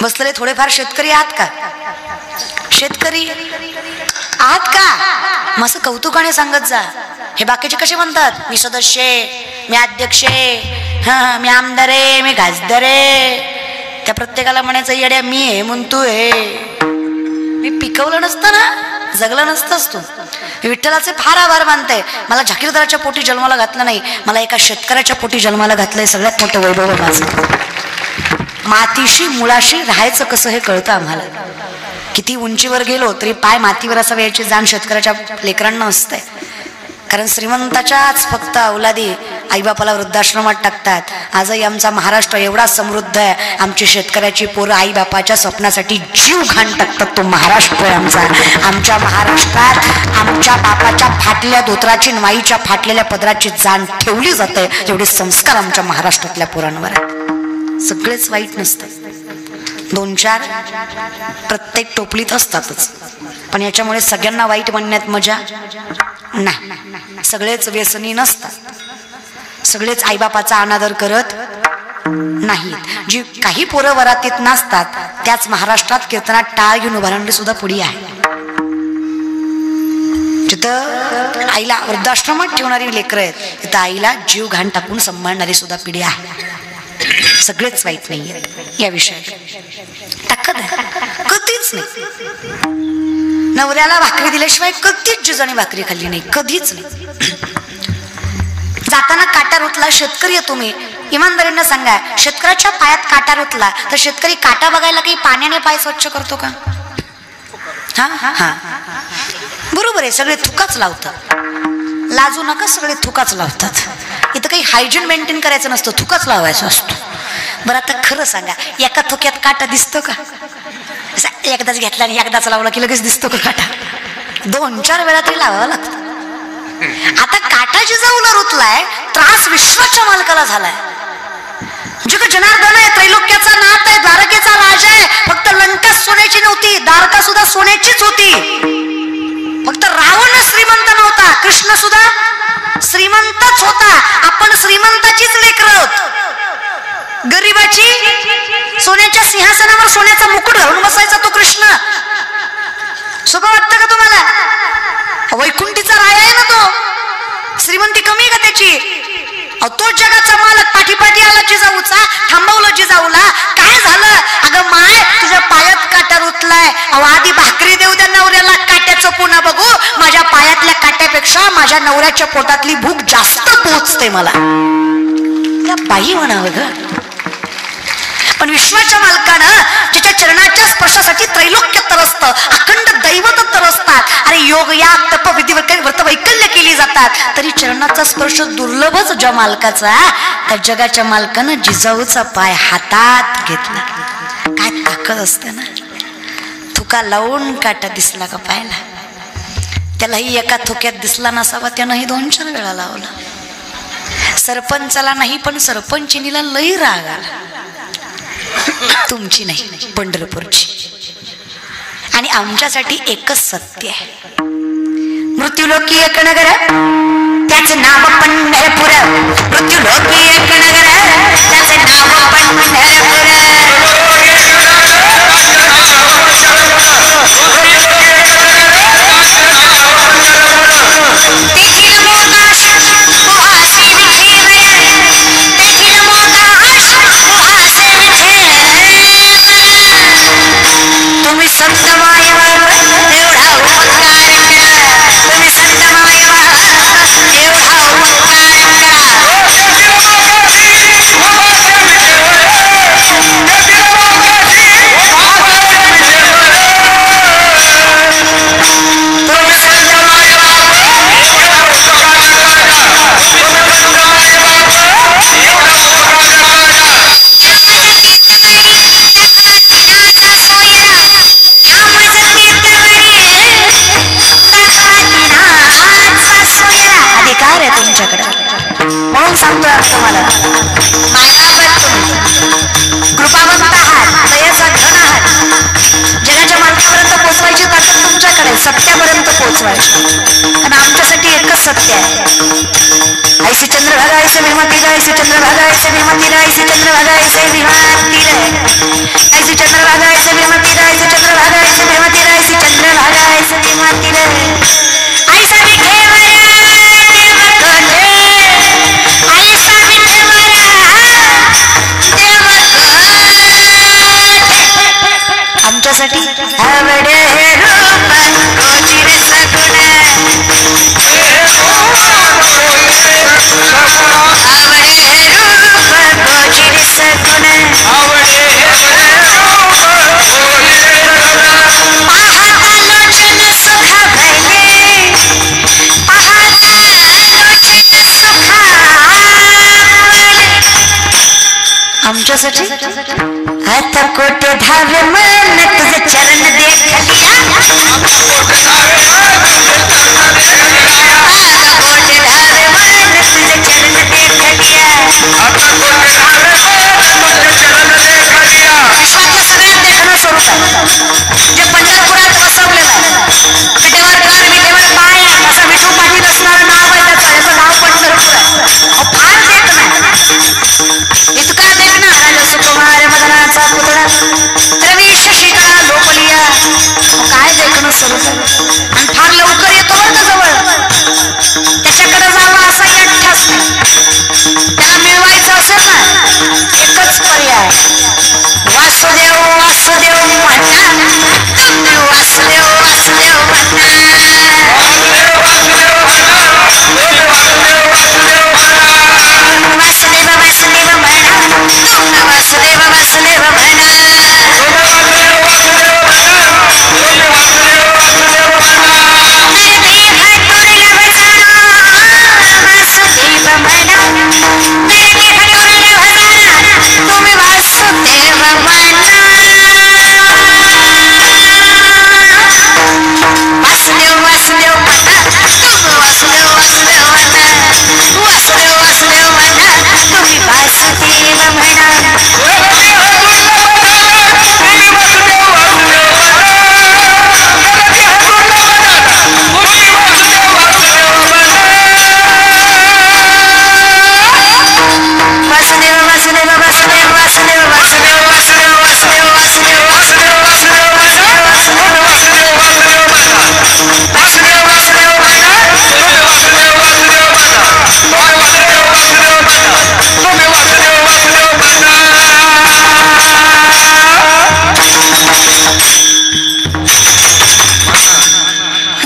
बसलेले थोडेफार शेतकरी आहात का? शेतकरी आहात का? मस्त कौतुकाने सांगत जा. हे बाकीचे कसे म्हणतात, मी सदस्य आहे, मी अध्यक्ष आहे, हा मी आमदार आहे, मी खासदार आहे. त्या प्रत्येकाला म्हणायचं येड्या मी आहे म्हणून तू आहे. मी पिकवलं नसतं ना, जगलं नसतंच तू. विठ्ठलाचे फार आभार मानते. मला जागीरदाराच्या पोटी जन्माला घातलं नाही, मला एका शेतकऱ्याच्या पोटी जन्माला घातलंय. सगळ्यात मोठं वैभव माझं. मातीशी मुळाशी राहायचं कसं हे कळतं आम्हाला. किती उंचीवर गेलो तरी पाय मातीवर असावे याची जाण शेतकऱ्याच्या लेकरांना असते. कारण श्रीमंताच्याच फक्त औलादी आईबापाला वृद्धाश्रमात टाकतात. आजही आमचा महाराष्ट्र एवढा समृद्ध आहे, आमची शेतकऱ्याची पोरं आईबापाच्या स्वप्नासाठी जीव घाण टाकतात. तो महाराष्ट्र आहे आमचा. आमच्या महाराष्ट्रात आमच्या बापाच्या फाटलेल्या धोत्राची, माईच्या फाटलेल्या पदराची जाण ठेवली जाते. एवढे संस्कार आमच्या महाराष्ट्रातल्या पोरांवर आहे. सगळेच वाईट नसतात, दोन चार प्रत्येक टोपलीत असतातच. पण याच्यामुळे सगळ्यांना वाईट म्हणण्यात मजा नाही. सगळेच व्यसनी नसतात, सगळेच आईबापाचा अनादर करत नाहीत. जी काही पोरं वरातीत नसतात त्याच महाराष्ट्रात कीर्तनात टाळ घेऊन उभारणारी सुद्धा पुढी आहे. जिथं आईला वृद्धाश्रमात ठेवणारी लेकरं आहेत, तिथं आईला जीव घाण टाकून सांभाळणारी सुद्धा पिढी आहे. सगळेच वाईट नाही आहेत या विषयात. ताकद आहे कधीच नाही. नवऱ्याला भाकरी दिल्याशिवाय कधीच जिजाने भाकरी खाल्ली नाही, कधीच नाही. जाताना काटा रुतला शेतकरी आहे तुम्ही, इमानदारीनं सांगा, शेतकऱ्याच्या पायात काटा रुतला तर शेतकरी काटा बघायला काही पाण्याने पाय स्वच्छ करतो का? हा हा बरोबर आहे. सगळे थुकाच लावतात. लाजू नका, सगळे थुकाच लावतात. इथं काही हायजीन मेंटेन करायचं नसतं, थुकाच लावायचं असतो. बरं आता खरं सांगा, एका थुक्यात काटा दिसतो का? एकदाच घेतला आणि एकदाच लावला की लगेच दिसतो का काटा? दोन चार वेळा तरी लावावा लागतो. आता काटा जिजाऊला रुतलाय, त्रास विश्वाच्या मालकाला झालाय. जे का जनार्दन आहे, त्रैलोक्याचा नाथ आहे, द्वारकेचा राजा आहे. फक्त लंका सोन्याची नव्हती, द्वारका सुद्धा सोन्याचीच होती. फक्त रावण श्रीमंत नव्हता, कृष्ण सुद्धा श्रीमंतच होता. आपण श्रीमंताचीच लेकरं आहोत. गरीबाची सोन्याच्या सिंहासनावर सोन्याचा मुकुट घालून बसायचा तो कृष्ण. सोपं वाटतं का तुम्हाला? वैकुंठीचा राया आहे ना तो. श्रीमंती कमी का त्याची? तो जगाचा मालक पाठीपाठी आला जिजाऊचा, थांबवलं जिजाऊला. काय झालं? अगं माय, तुझ्या पायात काटा रुतलाय. आधी भाकरी देऊ द्या नवऱ्याला, काट्याचं पुन्हा बघू. माझ्या पायातल्या काट्यापेक्षा माझ्या नवऱ्याच्या पोटातली भूक जास्त पोचते मला. त्या बाई म्हणावं ग. पण विश्वाच्या मालकानं जिच्या चरणाच्या स्पर्शासाठी त्रैलोक्य तरसतं, अखंड दैवत तरसतात. अरे योग या तप विधी व्रत वैकल्य केली जातात, तरी चरणाचा स्पर्श दुर्लभच ज्या मालकाचा, त्या जगाच्या मालकानं जिजाऊचा पाय हातात घेतला. काय ताकद असते ना. थुका लावून काटा दिसला का पायला? त्यालाही एका थुक्यात दिसला नसावा, त्यानंही दोन चार वेळा लावला. सरपंचाला नाही पण सरपंचिनीला लई राग आला. तुमची नाही, पंढरपूरची. आणि आमच्यासाठी एकच सत्य आहे, मृत्यूलोकी एक नगर त्याचे नाव पंढरपूर. मृत्यूलोकी एक नगर त्याचे नाव पंढरपूर. तुम्ही संत मायवा एवढा उपकार करा, तुम्ही संत मायवा एवढा उपकार म्हणून सांगतोय तुम्हाला, कृपावंत आहात, दयेचा धन आहात. जगाच्या मालकापर्यंत पोहोचवायची ताकद तुमच्याकडे, सत्यापर्यंत पोहोचवायची. कारण आमच्यासाठी एकच सत्य आहे. ऐसे चंद्रभागा ऐसे विमातीला, ऐसे चंद्रभागा ऐसे विमातीला, ऐसे चंद्रभागा ऐसे विमातीला, ऐसे चंद्रभागा आमच्यासाठी आवडे रूप गोचिर सगुण आवडे रूप गोचिर सगुण पाहतालोचन सुख भले पाहतालोचन सुख आमच्यासाठी आता कोटे धावे मन तुझे चरण देखलिया कोटे धावे मन तुझे चरण देखलिया विश्वातलं सगळ्यात देखणं स्वरूप आहे जे पंढरपुरात बसवलेलं आहे विटेवर घर विटेवर पाय असं विठू पाटील असणारं नाव आहे त्याचं याचं नाव पंढरपूर आहे फार देखणं आहे इतका देखणं राजा सुकुमार मदनाचा पुतळा रवीश शीतळा लोपलिया काय देखणं स्वरूप आणि फार लवकर येतो बरं जवळ त्याच्याकडे जावं असा अठ्ठास नाही त्याला मिळवायचं असेल ना एकच पर्याय वासुदेव वासुदेव म्हणा तुम्ही वासुदेव वासुदेव म्हणा वासुदेव वासुदेव म्हणा तुम्ही वासुदेव वासुदेव म्हणा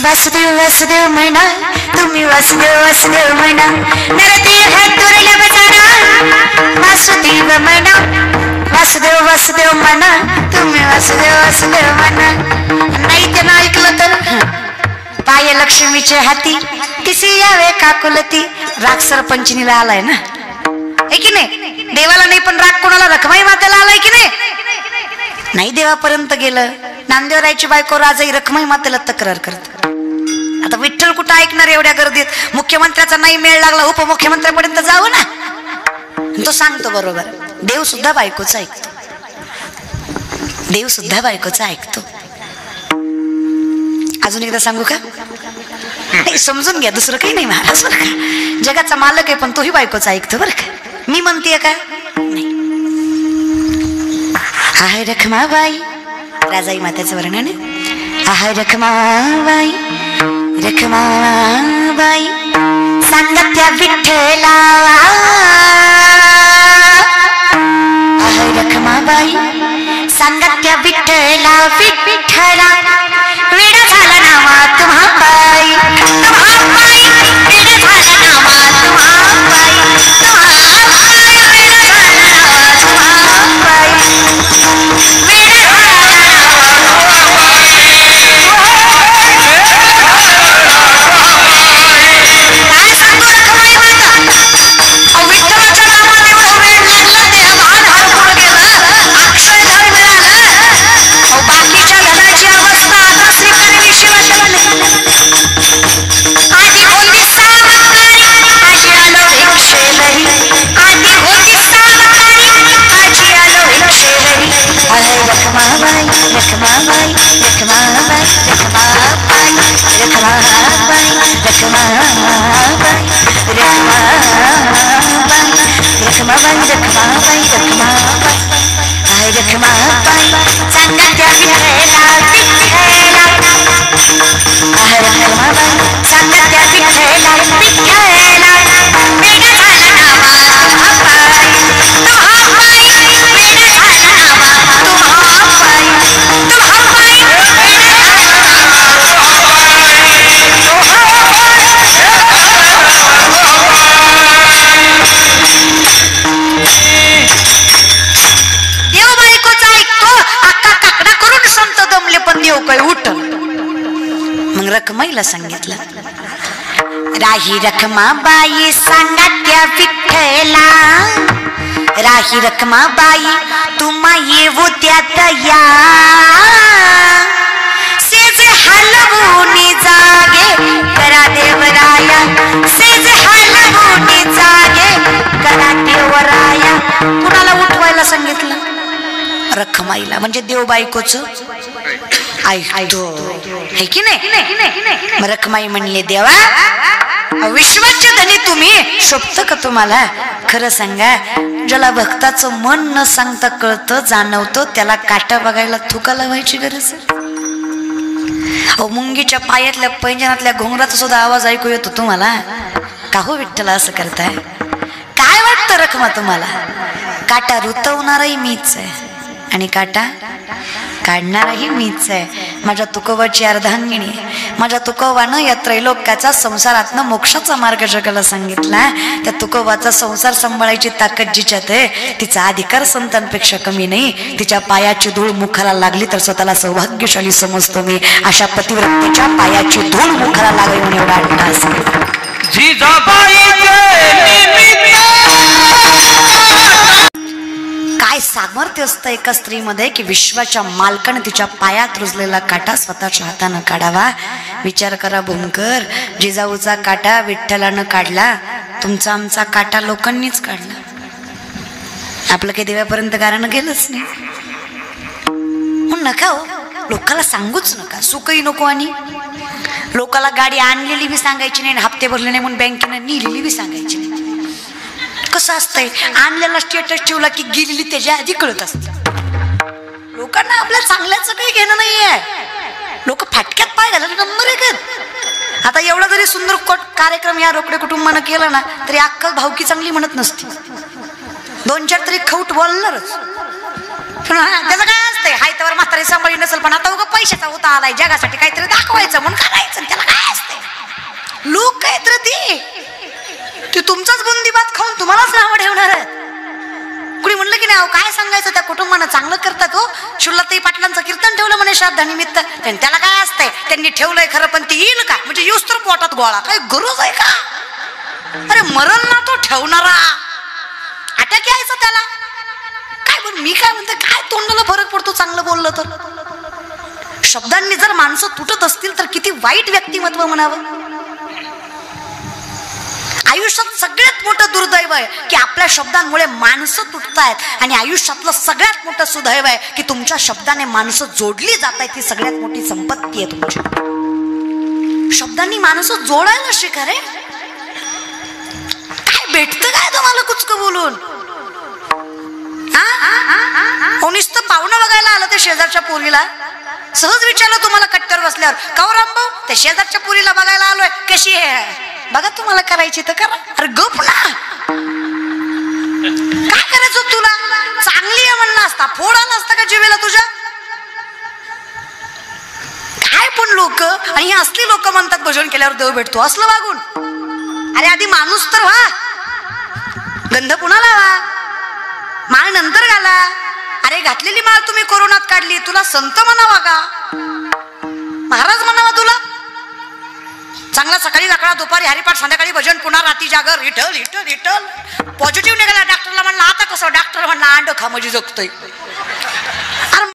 वासुदेव वासुदेव म्हणा तुम्ही वासुदेव वासुदेव म्हणा नरदेह दुर्लभ जाणा वासुदेव म्हणा वासुदेव वासुदेव म्हणा तुम्ही वासुदेव वासुदेव म्हणा नाही त्यानं ऐकलं तर पाय लक्ष्मीचे हाती किसी यावे काकुलती राग सरपंचनीला आलाय ना है की नाही देवाला नाही पण राग कोणाला रखमाई मातेला आलाय की नाही नाही देवापर्यंत गेलं नामदेवरायची बायको राजाई रखमाई मातेला तक्रार करत आता विठ्ठल कुठं ऐकणार एवढ्या गर्दीत मुख्यमंत्र्याचा नाही मेळ लागला उपमुख्यमंत्र्यापर्यंत जावं ना तो सांगतो बरोबर देव सुद्धा बायकोचं ऐकतो देव सुद्धा बायकोचं ऐकतो अजून एकदा सांगू का नाही समजून घ्या दुसरं काही नाही महाराज बरं का जगाचा मालक आहे पण तोही बायकोचं ऐकतो बरं का मी म्हणतेय का नाही आहे रखमाबाई राजाई मातेचं वर्णन आहे रखमाबाई रखमाबाई सांगत त्या विठ्ठला आहे रखमाबाई सांगत त्या विठ्ठला विठ्ठला वेडा झाला नामा तुम्हा पाई वेडा झाला नामा तुम्हा पाई रखमाईला सांगितलं, राही रखमाबाई सांगा त्या विठ्ठला, राही रखमाबाई तुम्हा येऊ त्यात या, सेज हलवून जागे करा देवराया, सेज हलवून जागे करा देवराया. कुणाला उठवायला सांगितलं? रखमाईला, म्हणजे देव बायकोच ऐकतो है की नाही. रखमाई म्हणले, देवा विश्वाचे धनी तुम्ही, शोभत का तुम्हाला? खरं सांगा, ज्याला भक्ताचं मन न सांगता कळतं जाणवतं त्याला काटा बघायला थुका लावायची गरज आहे? मुंगीच्या पायातल्या पैंजनातल्या घोंगराचा सुद्धा आवाज ऐकू येतो तुम्हाला. का हो विठ्ठला असं करताय? काय वाटतं रखमा तुम्हाला? काटा रुतवणाराही मीच आहे आणि काटा काढणाराही मीच आहे. माझ्या तुकोबाची अर्धांगिणी, माझ्या तुकोबानं या त्रैलोक्याचा संसारातनं मोक्षाचा मार्ग जगाला सांगितला. त्या तुकोबाचा संसार सांभाळायची ताकद जिच्यात आहे, तिचा अधिकार संतांपेक्षा कमी नाही. तिच्या पायाची धूळ मुखाला लागली तर स्वतःला सौभाग्यशाली समजतो मी. अशा पतिव्रतेच्या पायाची धूळ मुखाला लागली म्हणून एवढा अट्टा असेल. काय सामर्थ्य असतं एका स्त्रीमध्ये की विश्वाच्या मालकाने तिच्या पायात रुजलेला काटा स्वतःच्या हातानं काढावा. विचार करा भूमकर, जिजाऊचा काटा विठ्ठलानं काढला, तुमचा आमचा काटा लोकांनीच काढला. आपलं काही देवापर्यंत कारण गेलंच नाही. म्हणून नका हो, लोकाला सांगूच नका, सुखही नको. आणि लोकाला गाडी आणलेली बी सांगायची नाही, हप्ते भरले नाही म्हणून बँकेनं नेलेली बी सांगायची नाही. कसं असतंय, आणलेला स्टेटस ठेवला की गेलेली त्याच्या आधी कळत असते. लोकांना आपल्या चांगल्याचं काही घेणं नाहीये. लोक फाटक्यात पाय घालायला नंबर एक. आता एवढा जरी सुंदर कार्यक्रम या रोकडे कुटुंबानं केला ना तरी अक्कल भावकी चांगली म्हणत नसती. 2-4 तरी खौट बोलणारच. त्याचं काय असतंय, हाय त्यावर म्हातारी सांभाळी नसेल पण आता उगा पैशाचा होता आलाय जगासाठी काहीतरी दाखवायचं म्हणून करायचं. त्याला काय असतंय, लोक काहीतरी ते तुमचाच बुंदी भात खाऊन तुम्हालाच नावं ठेवणार आहेत. कुणी म्हणलं की नाही, काय सांगायचं, त्या कुटुंबानं चांगलं करतात हो. शुल्लाताई पाटलांचं कीर्तन ठेवलं म्हणे श्राद्धानिमित्त, त्याला काय असतंय, त्यांनी ठेवलंय खरं पण ती येईल का, म्हणजे येऊस तर पोटात गोळा, काय गरज आहे का? अरे मरण ना तो ठेवणारा, अटॅक यायचं त्याला काय. बरं मी काय म्हणते, काय तोंडाला फरक पडतो चांगलं बोललं तर? शब्दांनी जर माणसं तुटत असतील तर किती वाईट व्यक्तिमत्व म्हणावं. आयुष्यात सगळ्यात मोठं दुर्दैव आहे की आपल्या शब्दांमुळे माणसं तुटतायत, आणि आयुष्यातलं सगळ्यात मोठं सुदैव आहे की तुमच्या शब्दाने माणसं जोडली जात आहेत. ही सगळ्यात मोठी संपत्ती आहे तुमची. शब्दांनी माणसं जोडायला शिका रे. काय भेटतं काय तुम्हाला कुचकं बोलून? नुसतं पाहुणं बघायला आलं ते शेजारच्या पोरीला, सहज विचारलं तुम्हाला कट्टर बसल्यावर, काव रामभाऊ त्या शेजारच्या पोरीला बघायला आलोय, कशी आहे बघा, तुम्हाला करायची तर करा. अरे गप ना, काय करायचं तुला? चांगली आहे म्हणला असता, फोड आला असता का जीवेला तुझ्या? काय पण लोक, आणि हे असली लोक म्हणतात भजन केल्यावर देव भेटतो, असलं वागून. अरे आधी माणूस तर व्हा, गंध पुन्हा लावा, माळ नंतर घाला. अरे घातलेली माळ तुम्ही कोरोनात काढली, तुला संत म्हणावा का, महाराज म्हणावा तुला? चांगला सकाळी राखडा, दुपारी हरिपाठ, संध्याकाळी भजन, पुन्हा रात्री जागर, विठ्ठल विठ्ठल विठ्ठल. पॉझिटिव्ह निघाला. डॉक्टरला म्हणला आता कसं? डॉक्टर म्हणला अंड खा म्हणजे जगतोय.